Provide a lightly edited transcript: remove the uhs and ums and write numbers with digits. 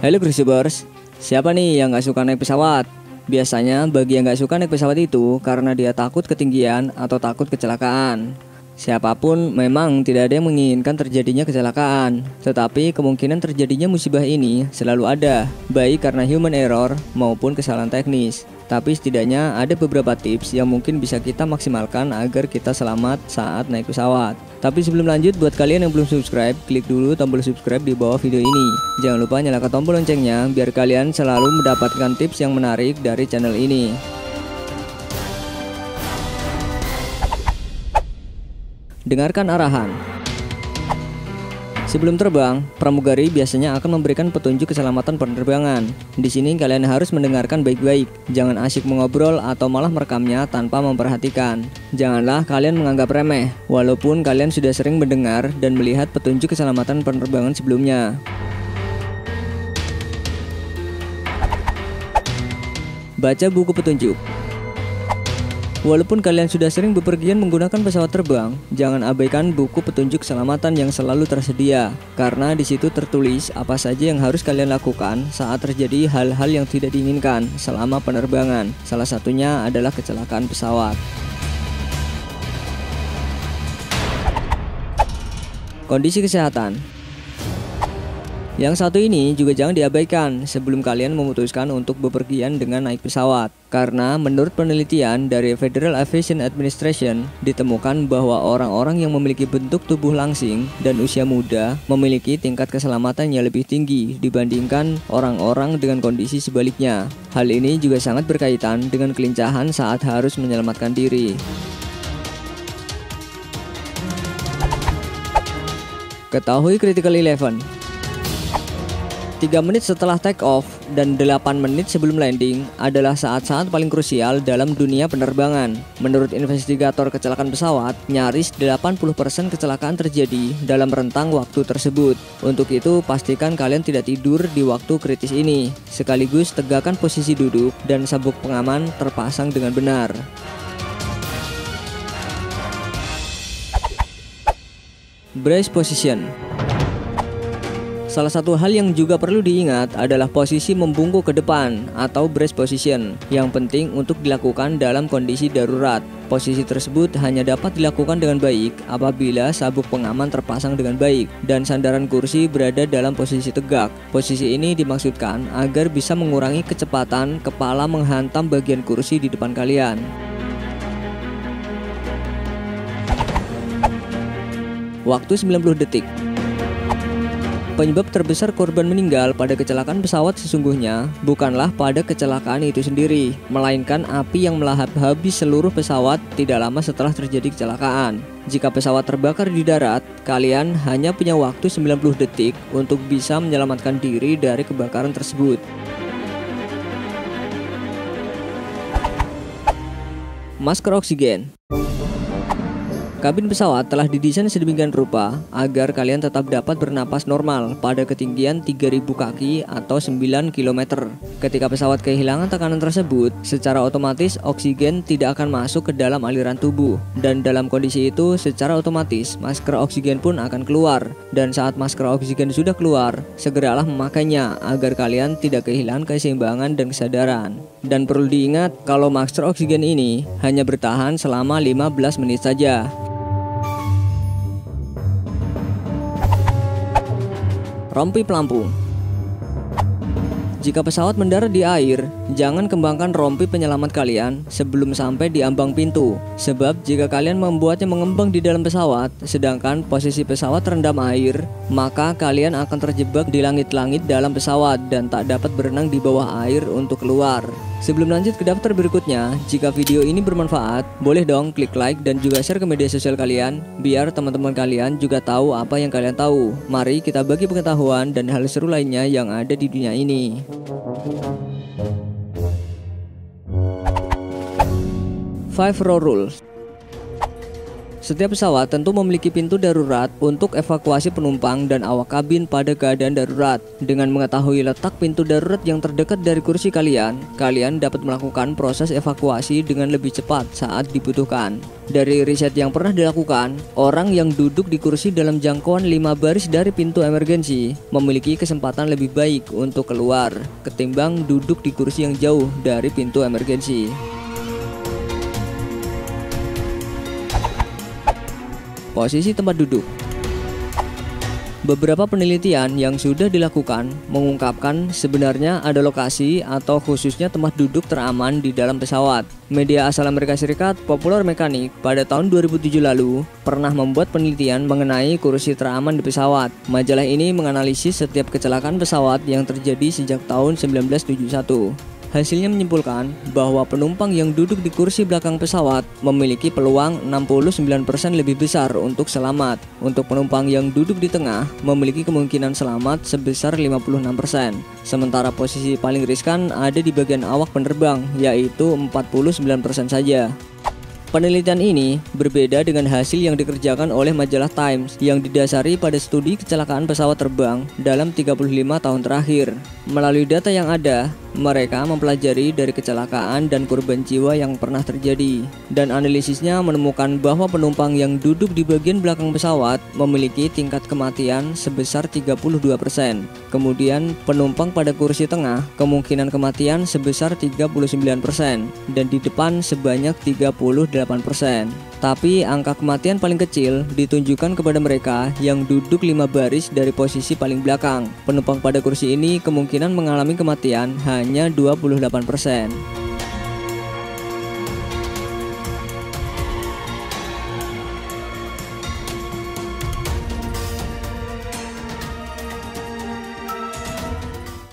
Halo Cruisers, siapa nih yang gak suka naik pesawat? Biasanya bagi yang gak suka naik pesawat itu karena dia takut ketinggian atau takut kecelakaan. Siapapun memang tidak ada yang menginginkan terjadinya kecelakaan, tetapi kemungkinan terjadinya musibah ini selalu ada, baik karena human error maupun kesalahan teknis. Tapi setidaknya ada beberapa tips yang mungkin bisa kita maksimalkan agar kita selamat saat naik pesawat. Tapi sebelum lanjut, buat kalian yang belum subscribe, klik dulu tombol subscribe di bawah video ini. Jangan lupa nyalakan tombol loncengnya biar kalian selalu mendapatkan tips yang menarik dari channel ini. Dengarkan arahan. Sebelum terbang, pramugari biasanya akan memberikan petunjuk keselamatan penerbangan. Di sini kalian harus mendengarkan baik-baik. Jangan asyik mengobrol atau malah merekamnya tanpa memperhatikan. Janganlah kalian menganggap remeh, walaupun kalian sudah sering mendengar dan melihat petunjuk keselamatan penerbangan sebelumnya. Baca buku petunjuk. Walaupun kalian sudah sering bepergian menggunakan pesawat terbang, jangan abaikan buku petunjuk keselamatan yang selalu tersedia, karena di situ tertulis apa saja yang harus kalian lakukan saat terjadi hal-hal yang tidak diinginkan selama penerbangan. Salah satunya adalah kecelakaan pesawat. Kondisi kesehatan. Yang satu ini juga jangan diabaikan sebelum kalian memutuskan untuk bepergian dengan naik pesawat. Karena menurut penelitian dari Federal Aviation Administration, ditemukan bahwa orang-orang yang memiliki bentuk tubuh langsing dan usia muda memiliki tingkat keselamatan yang lebih tinggi dibandingkan orang-orang dengan kondisi sebaliknya. Hal ini juga sangat berkaitan dengan kelincahan saat harus menyelamatkan diri. Ketahui Critical Eleven. 3 menit setelah take off dan 8 menit sebelum landing adalah saat-saat paling krusial dalam dunia penerbangan. Menurut investigator kecelakaan pesawat, nyaris 80% kecelakaan terjadi dalam rentang waktu tersebut. Untuk itu, pastikan kalian tidak tidur di waktu kritis ini. Sekaligus tegakkan posisi duduk dan sabuk pengaman terpasang dengan benar. Brace position. Salah satu hal yang juga perlu diingat adalah posisi membungkuk ke depan atau brace position yang penting untuk dilakukan dalam kondisi darurat. Posisi tersebut hanya dapat dilakukan dengan baik apabila sabuk pengaman terpasang dengan baik dan sandaran kursi berada dalam posisi tegak. Posisi ini dimaksudkan agar bisa mengurangi kecepatan kepala menghantam bagian kursi di depan kalian. Waktu 90 detik. Penyebab terbesar korban meninggal pada kecelakaan pesawat sesungguhnya bukanlah pada kecelakaan itu sendiri, melainkan api yang melahap habis seluruh pesawat tidak lama setelah terjadi kecelakaan. Jika pesawat terbakar di darat, kalian hanya punya waktu 90 detik untuk bisa menyelamatkan diri dari kebakaran tersebut. Masker oksigen. Kabin pesawat telah didesain sedemikian rupa agar kalian tetap dapat bernapas normal pada ketinggian 3000 kaki atau 9 km. Ketika pesawat kehilangan tekanan tersebut, secara otomatis oksigen tidak akan masuk ke dalam aliran tubuh. Dan dalam kondisi itu, secara otomatis masker oksigen pun akan keluar. Dan saat masker oksigen sudah keluar, segeralah memakainya agar kalian tidak kehilangan keseimbangan dan kesadaran. Dan perlu diingat kalau masker oksigen ini hanya bertahan selama 15 menit saja. Rompi pelampung. Jika pesawat mendarat di air, jangan kembangkan rompi penyelamat kalian sebelum sampai di ambang pintu. Sebab jika kalian membuatnya mengembang di dalam pesawat, sedangkan posisi pesawat terendam air, maka kalian akan terjebak di langit-langit dalam pesawat dan tak dapat berenang di bawah air untuk keluar. Sebelum lanjut ke daftar berikutnya, jika video ini bermanfaat, boleh dong klik like dan juga share ke media sosial kalian, biar teman-teman kalian juga tahu apa yang kalian tahu. Mari kita bagi pengetahuan dan hal seru lainnya yang ada di dunia ini. 5 row rules. Setiap pesawat tentu memiliki pintu darurat untuk evakuasi penumpang dan awak kabin pada keadaan darurat. Dengan mengetahui letak pintu darurat yang terdekat dari kursi kalian dapat melakukan proses evakuasi dengan lebih cepat saat dibutuhkan. Dari riset yang pernah dilakukan, orang yang duduk di kursi dalam jangkauan 5 baris dari pintu emergensi memiliki kesempatan lebih baik untuk keluar ketimbang duduk di kursi yang jauh dari pintu emergensi. Posisi tempat duduk. Beberapa penelitian yang sudah dilakukan mengungkapkan sebenarnya ada lokasi atau khususnya tempat duduk teraman di dalam pesawat. Media asal Amerika Serikat, Popular Mechanics, pada tahun 2007 lalu pernah membuat penelitian mengenai kursi teraman di pesawat. Majalah ini menganalisis setiap kecelakaan pesawat yang terjadi sejak tahun 1971. Hasilnya menyimpulkan bahwa penumpang yang duduk di kursi belakang pesawat memiliki peluang 69% lebih besar untuk selamat. Untuk penumpang yang duduk di tengah memiliki kemungkinan selamat sebesar 56%. Sementara posisi paling riskan ada di bagian awak penerbang, yaitu 49% saja. Penelitian ini berbeda dengan hasil yang dikerjakan oleh majalah Times yang didasari pada studi kecelakaan pesawat terbang dalam 35 tahun terakhir. Melalui data yang ada, mereka mempelajari dari kecelakaan dan korban jiwa yang pernah terjadi, dan analisisnya menemukan bahwa penumpang yang duduk di bagian belakang pesawat memiliki tingkat kematian sebesar 32%. Kemudian penumpang pada kursi tengah kemungkinan kematian sebesar 39% dan di depan sebanyak 38%. Tapi angka kematian paling kecil ditunjukkan kepada mereka yang duduk 5 baris dari posisi paling belakang. Penumpang pada kursi ini kemungkinan mengalami kematian hanya 28%.